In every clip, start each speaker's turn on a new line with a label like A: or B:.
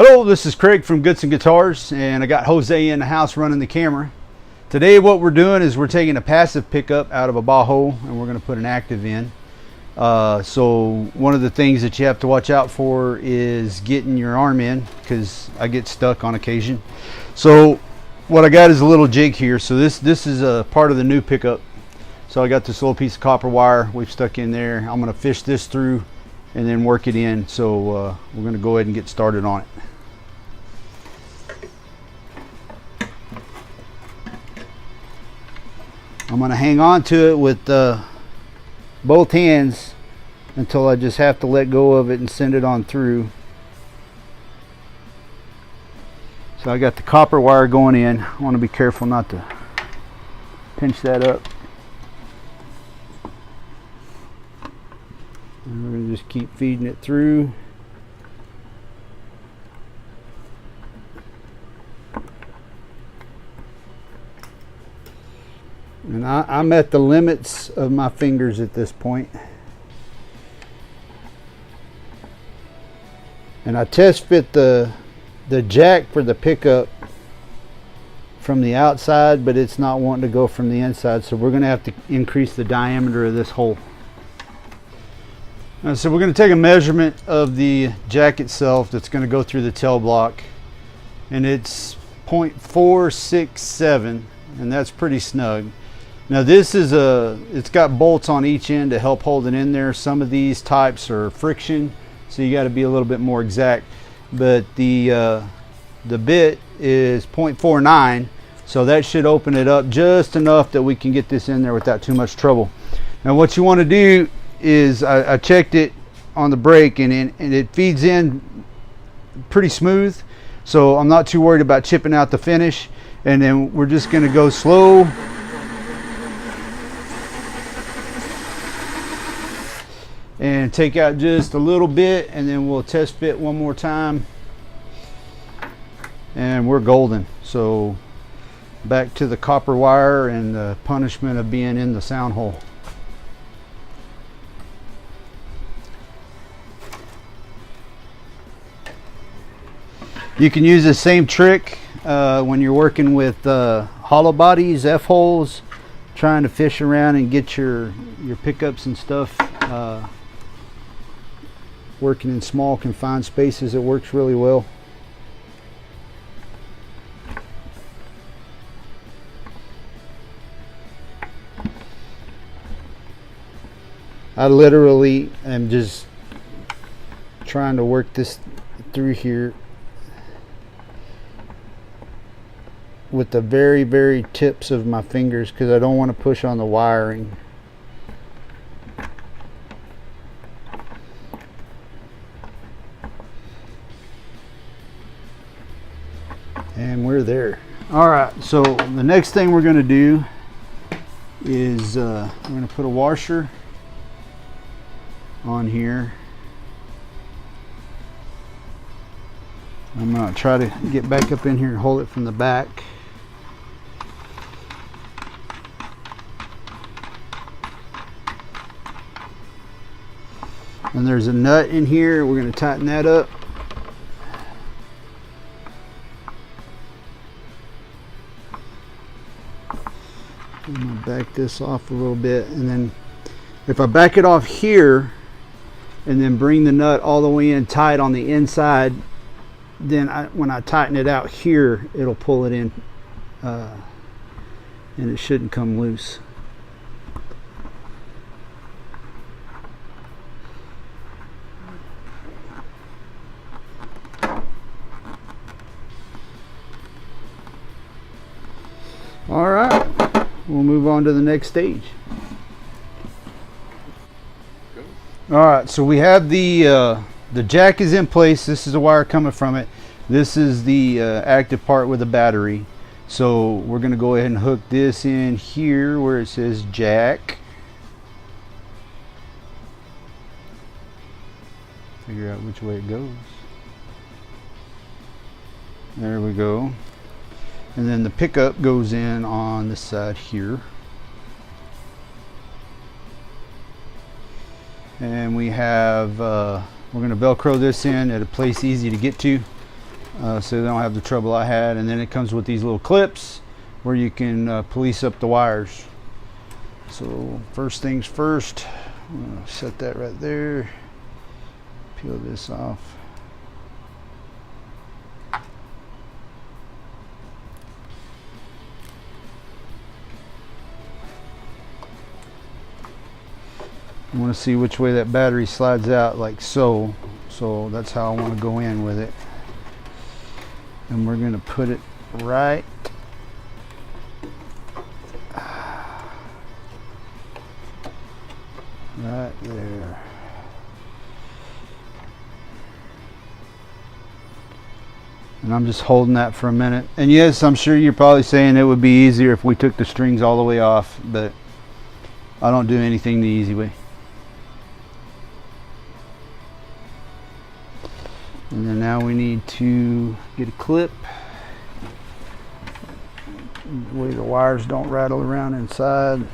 A: Hello, this is Craig from Goodson Guitars, and I got Jose in the house running the camera. Today what we're doing is we're taking a passive pickup out of a Bajo and we're going to put an active in. So one of the things that you have to watch out for is getting your arm in, because I get stuck on occasion. So what I got is a little jig here. So this is a part of the new pickup. So I got this little piece of copper wire we've stuck in there. I'm going to fish this through and then work it in. So we're going to go ahead and get started on it. I'm going to hang on to it with both hands until I just have to let go of it and send it on through. So I got the copper wire going in. I want to be careful not to pinch that up. And we're going to just keep feeding it through. And I'm at the limits of my fingers at this point. And I test fit the jack for the pickup from the outside, but it's not wanting to go from the inside, so we're going to have to increase the diameter of this hole. So we're going to take a measurement of the jack itself that's going to go through the tail block, and it's 0.467, and that's pretty snug. Now this is it's got bolts on each end to help hold it in there. Some of these types are friction, so you got to be a little bit more exact. But the bit is 0.49, so that should open it up just enough that we can get this in there without too much trouble. Now what you want to do is, I checked it on the brake, and it feeds in pretty smooth, so I'm not too worried about chipping out the finish. And then we're just going to go slow. And take out just a little bit, and then we'll test fit one more time, and we're golden. So back to the copper wire and the punishment of being in the sound hole. You can use the same trick when you're working with hollow bodies, F-holes, trying to fish around and get your pickups and stuff. Working in small confined spaces, it works really well. I literally am just trying to work this through here with the very tips of my fingers, because I don't want to push on the wiring. And we're there. Alright, so the next thing we're going to do is we're going to put a washer on here. I'm going to try to get back up in here and hold it from the back. And there's a nut in here. We're going to tighten that up. I'm going to back this off a little bit, and then if I back it off here and then bring the nut all the way in tight on the inside, then when I tighten it out here, it'll pull it in, and it shouldn't come loose. All right. We'll move on to the next stage. All right, so we have the jack is in place. This is the wire coming from it. This is the active part with the battery. So we're going to go ahead and hook this in here where it says jack. Figure out which way it goes. There we go. And then the pickup goes in on this side here. And we have, we're going to Velcro this in at a place easy to get to. so they don't have the trouble I had. And then it comes with these little clips where you can police up the wires. So first things first, I'm going to set that right there, peel this off. I want to see which way that battery slides out, like so. So that's how I want to go in with it. And we're going to put it right there. And I'm just holding that for a minute. And yes, I'm sure you're probably saying it would be easier if we took the strings all the way off, but I don't do anything the easy way. And then now we need to get a clip. The way the wires don't rattle around inside.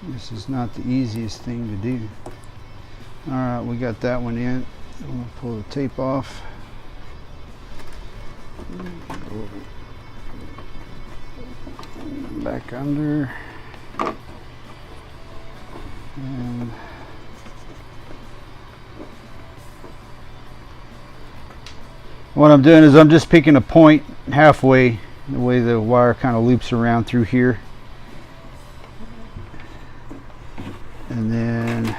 A: This is not the easiest thing to do. Alright, we got that one in. I'm going to pull the tape off. Back under. And what I'm doing is I'm just picking a point halfway, the way the wire kind of loops around through here. And then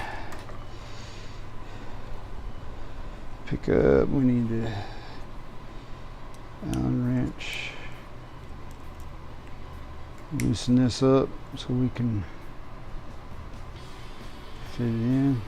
A: pick up, we need to Allen wrench, loosen this up so we can fit it in.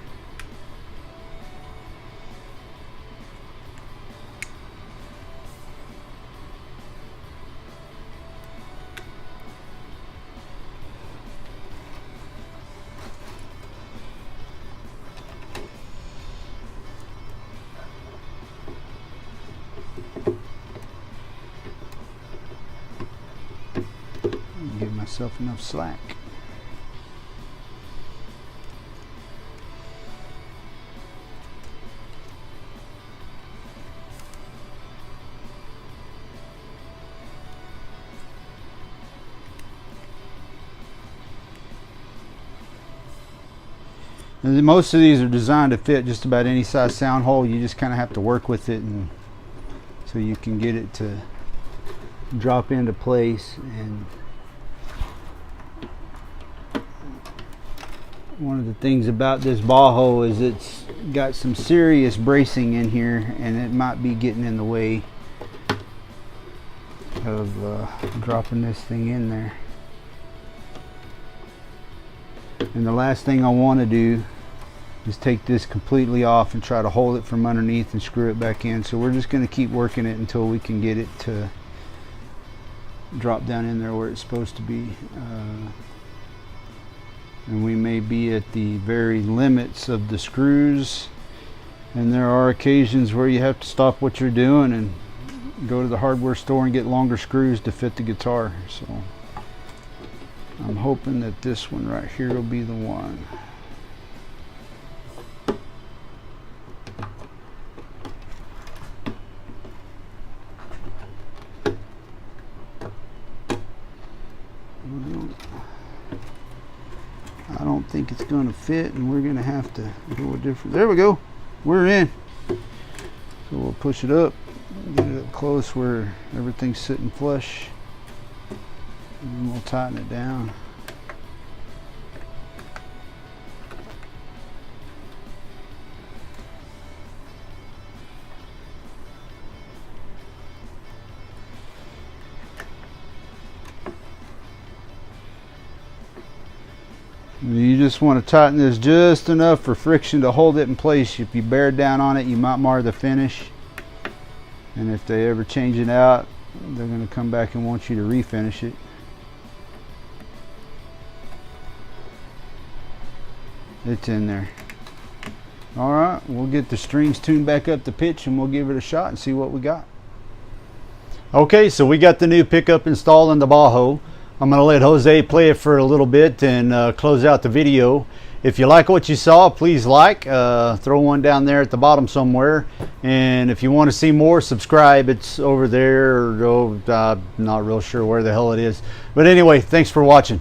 A: Give myself enough slack. And most of these are designed to fit just about any size sound hole. You just kind of have to work with it, and so you can get it to drop into place. And one of the things about this Bajo is it's got some serious bracing in here, and it might be getting in the way of dropping this thing in there. And the last thing I want to do is take this completely off and try to hold it from underneath and screw it back in. So we're just going to keep working it until we can get it to drop down in there where it's supposed to be. And we may be at the very limits of the screws, and there are occasions where you have to stop what you're doing and go to the hardware store and get longer screws to fit the guitar. So I'm hoping that this one right here will be the one. I don't think it's going to fit, and we're going to have to go a different. There we go. We're in. So we'll push it up, get it up close where everything's sitting flush, and then we'll tighten it down. You just want to tighten this just enough for friction to hold it in place. If you bear down on it, you might mar the finish. And if they ever change it out, they're going to come back and want you to refinish it. It's in there. All right, we'll get the strings tuned back up to pitch and we'll give it a shot and see what we got. Okay, so we got the new pickup installed in the Bajo. I'm going to let Jose play it for a little bit and close out the video. If you like what you saw, please like, throw one down there at the bottom somewhere. And if you want to see more, subscribe. It's over there. I'm not real sure where the hell it is. But anyway, thanks for watching.